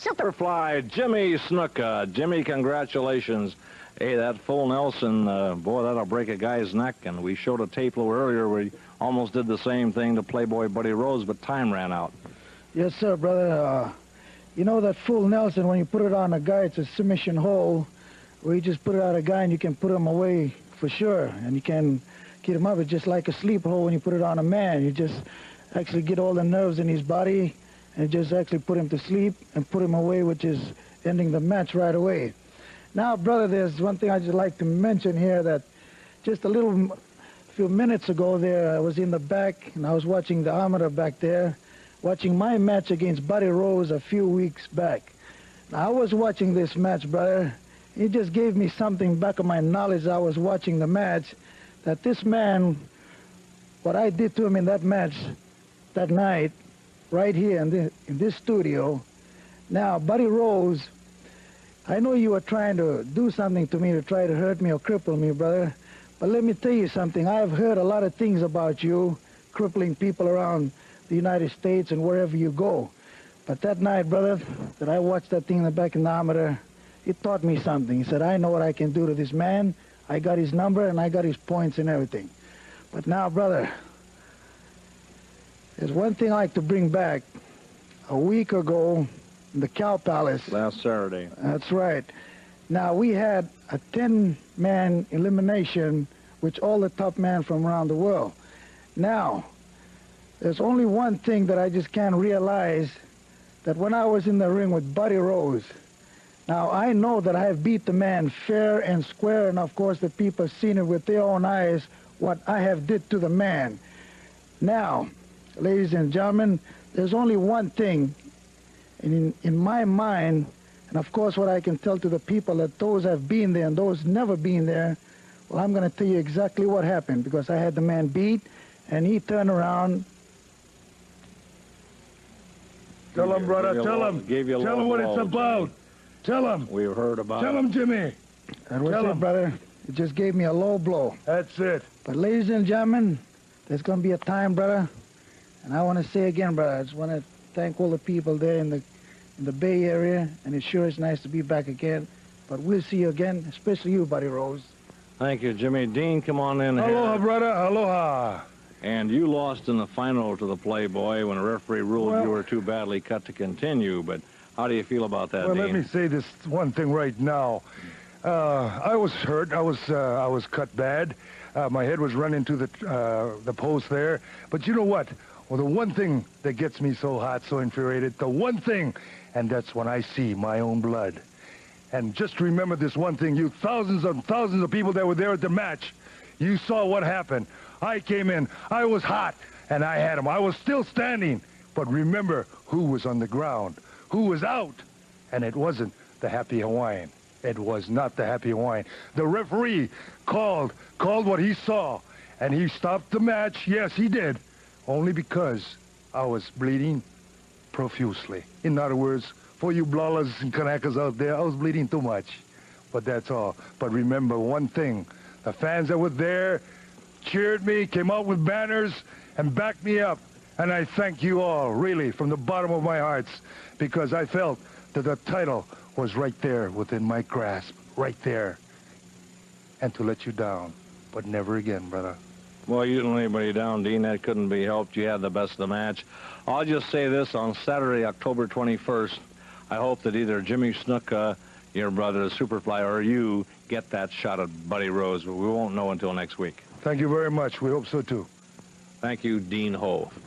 Superfly, Jimmy Snuka. Jimmy, congratulations. Hey, that full Nelson, boy, that'll break a guy's neck. And we showed a tape a little earlier where he almost did the same thing to Playboy Buddy Rose, but time ran out. Yes, sir, brother. You know that full Nelson, when you put it on a guy, it's a submission hold where you just put it on a guy and you can put him away for sure. And you can get him up. It's just like a sleep hold when you put it on a man. You just actually get all the nerves in his body and just actually put him to sleep and put him away, which is ending the match right away. Now, brother, there's one thing I'd just like to mention here, that just a few minutes ago there, I was in the back and I was watching the amateur back there, watching my match against Buddy Rose a few weeks back. Now, I was watching this match, brother. It just gave me something back of my knowledge as I was watching the match, that this man, what I did to him in that match that night, right here in this studio. Now, Buddy Rose, I know you were trying to do something to me to try to hurt me or cripple me, brother. But let me tell you something. I've heard a lot of things about you, crippling people around the United States and wherever you go. But that night, brother, that I watched that thing in the back of the amateur, it taught me something. He said, I know what I can do to this man. I got his number and I got his points and everything. But now, brother, there's one thing I like to bring back. A week ago, in the Cow Palace. Last Saturday. That's right. Now, we had a 10-man elimination, with all the top men from around the world. Now, there's only one thing that I just can't realize, that when I was in the ring with Buddy Rose, now I know that I have beat the man fair and square, and of course the people have seen it with their own eyes, what I have did to the man. Now, ladies and gentlemen, there's only one thing in my mind, and of course what I can tell to the people, that those have been there and those never been there, well, I'm going to tell you exactly what happened, because I had the man beat and he turned around. Tell him, brother, tell him. Tell him what it's about. Tell him. We've heard about it. Tell him, Jimmy. That was it, brother. It just gave me a low blow. That's it. But ladies and gentlemen, there's going to be a time, brother, and I want to say again, brother, I just want to thank all the people there in the Bay Area, and it sure is nice to be back again. But we'll see you again, especially you, Buddy Rose. Thank you, Jimmy. Dean, come on in here. Aloha, brother. Aloha. And you lost in the final to the Playboy when a referee ruled you were too badly cut to continue. But how do you feel about that, Well, Dean? let me say this one thing right now. I was hurt. I was cut bad. My head was run into the post there. But you know what? Well, the one thing that gets me so hot, so infuriated, the one thing, and that's when I see my own blood. And just remember this one thing, you thousands and thousands of people that were there at the match, you saw what happened. I came in, I was hot, and I had him. I was still standing. But remember who was on the ground, who was out, and it wasn't the Happy Hawaiian. It was not the Happy Hawaiian. The referee called what he saw, and he stopped the match. Yes, he did. Only because I was bleeding profusely. In other words, for you blawlers and Kanakas out there, I was bleeding too much. But that's all. But remember one thing. The fans that were there cheered me, came out with banners, and backed me up. And I thank you all, really, from the bottom of my hearts, because I felt that the title was right there within my grasp, right there. And to let you down, but never again, brother. Well, you didn't let anybody down, Dean. That couldn't be helped. You had the best of the match. I'll just say this. On Saturday, October 21st, I hope that either Jimmy Snuka, your brother, Superfly, or you get that shot at Buddy Rose, but we won't know until next week. Thank you very much. We hope so, too. Thank you, Dean Ho.